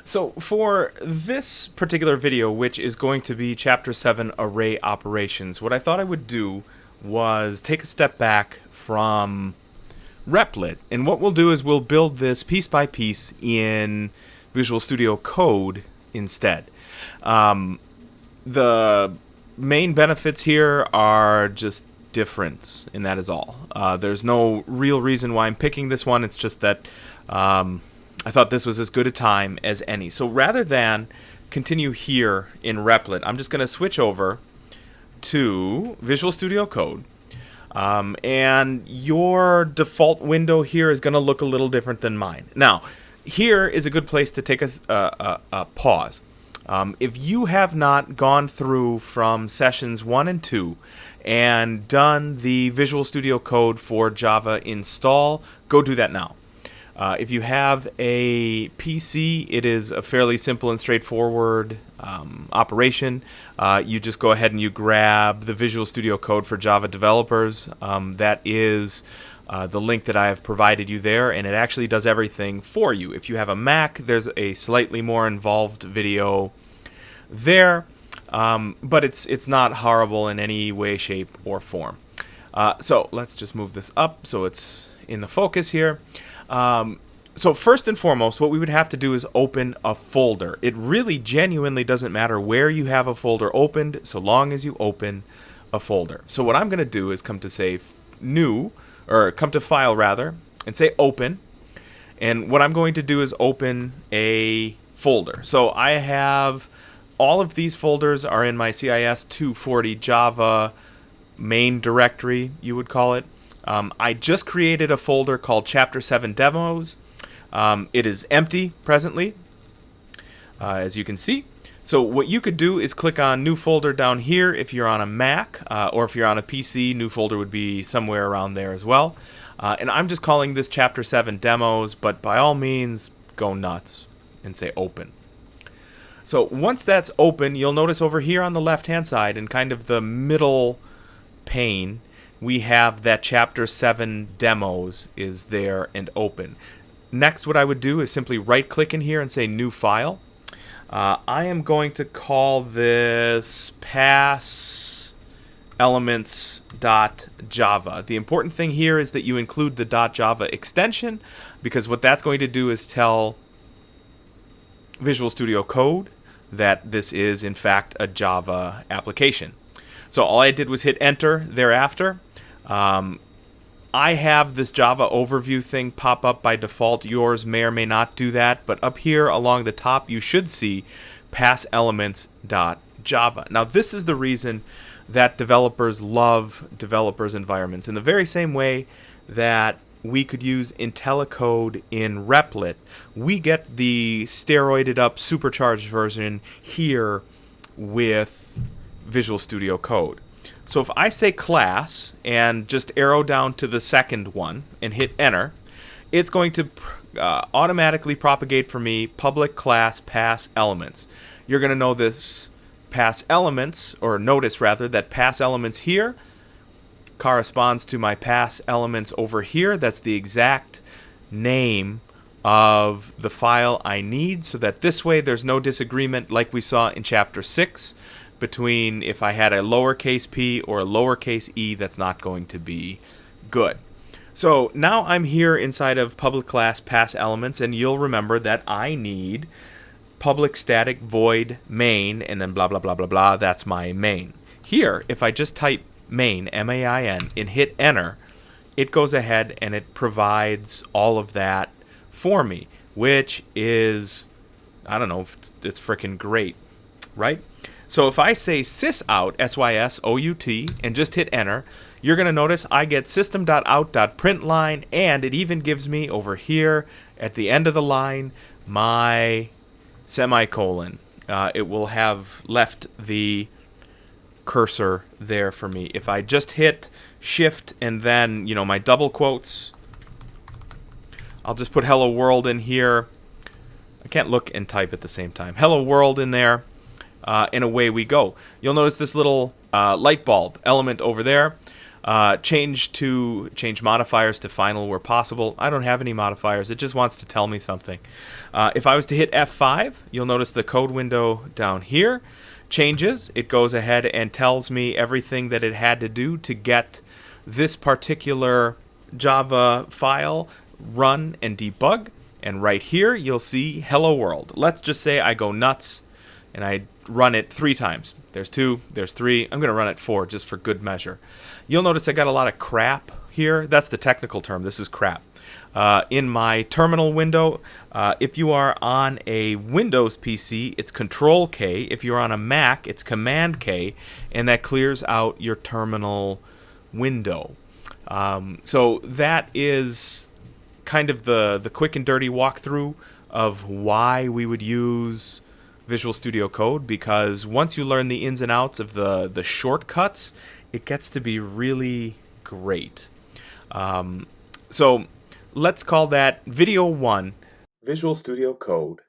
So for this particular video, which is going to be Chapter 7 Array Operations, what I thought I would do was take a step back from Replit, and what we'll do is we'll build this piece by piece in Visual Studio Code instead. The main benefits here are just difference, and that is all. There's no real reason why I'm picking this one. It's just that I thought this was as good a time as any. So rather than continue here in Replit, I'm just going to switch over to Visual Studio Code. And your default window here is going to look a little different than mine. Now, here is a good place to take a pause. If you have not gone through from sessions 1 and 2 and done the Visual Studio Code for Java install, go do that now. If you have a PC, it is a fairly simple and straightforward operation. You just go ahead and you grab the Visual Studio Code for Java developers. That is the link that I have provided you there, and it actually does everything for you. If you have a Mac, there's a slightly more involved video there, but it's not horrible in any way, shape, or form. So let's just move this up so it's in the focus here. So first and foremost, what we would have to do is open a folder. It really genuinely doesn't matter where you have a folder opened, so long as you open a folder. So what I'm going to do is come to say new, or come to file rather, and say open. And what I'm going to do is open a folder. So I have all of these folders are in my CIS240 Java main directory, you would call it. I just created a folder called Chapter 7 Demos. It is empty presently, as you can see. So what you could do is click on New Folder down here if you're on a Mac, or if you're on a PC, New Folder would be somewhere around there as well. And I'm just calling this Chapter 7 Demos, but by all means, go nuts and say Open. So once that's open, you'll notice over here on the left-hand side, in kind of the middle pane, we have that Chapter 7 Demos is there and open. Next, what I would do is simply right-click in here and say New File. I am going to call this pass elements.java. The important thing here is that you include the .java extension, because what that's going to do is tell Visual Studio Code that this is, in fact, a Java application. So all I did was hit Enter thereafter. I have this Java overview thing pop up by default. Yours may or may not do that, but up here along the top you should see passelements.java. Now this is the reason that developers love developers environments. In the very same way that we could use IntelliCode in Replit, we get the steroided up supercharged version here with Visual Studio Code. So if I say class and just arrow down to the second one and hit enter, it's going to automatically propagate for me public class pass elements. You're going to know this pass elements, or notice rather that pass elements here corresponds to my pass elements over here. That's the exact name of the file I need, so that this way there's no disagreement like we saw in Chapter 6 between if I had a lowercase p or a lowercase e. That's not going to be good. So now I'm here inside of public class pass elements, and you'll remember that I need public static void main and then blah blah blah blah blah. That's my main. Here, if I just type main, M-A-I-N, and hit enter, it goes ahead and it provides all of that for me, which is, I don't know, it's freaking great, right? So if I say sysout, S-Y-S-O-U-T, and just hit enter, you're going to notice I get system.out.println, and it even gives me over here at the end of the line my semicolon. It will have left the cursor there for me. If I just hit shift and then, my double quotes, I'll just put hello world in here. I can't look and type at the same time. Hello world in there. And away we go. You'll notice this little light bulb element over there. Change modifiers to final where possible. I don't have any modifiers. It just wants to tell me something. If I was to hit F5, you'll notice the code window down here changes. It goes ahead and tells me everything that it had to do to get this particular Java file run and debug. And right here, you'll see hello world. Let's just say I go nuts and I run it 3 times. There's 2, there's 3. I'm going to run it 4 just for good measure. You'll notice I got a lot of crap here. That's the technical term. This is crap. In my terminal window, if you are on a Windows PC, it's Control K. If you're on a Mac, it's Command K, and that clears out your terminal window. So that is kind of the quick and dirty walkthrough of why we would use Visual Studio Code, because once you learn the ins and outs of the shortcuts, it gets to be really great. So let's call that video 1, Visual Studio Code.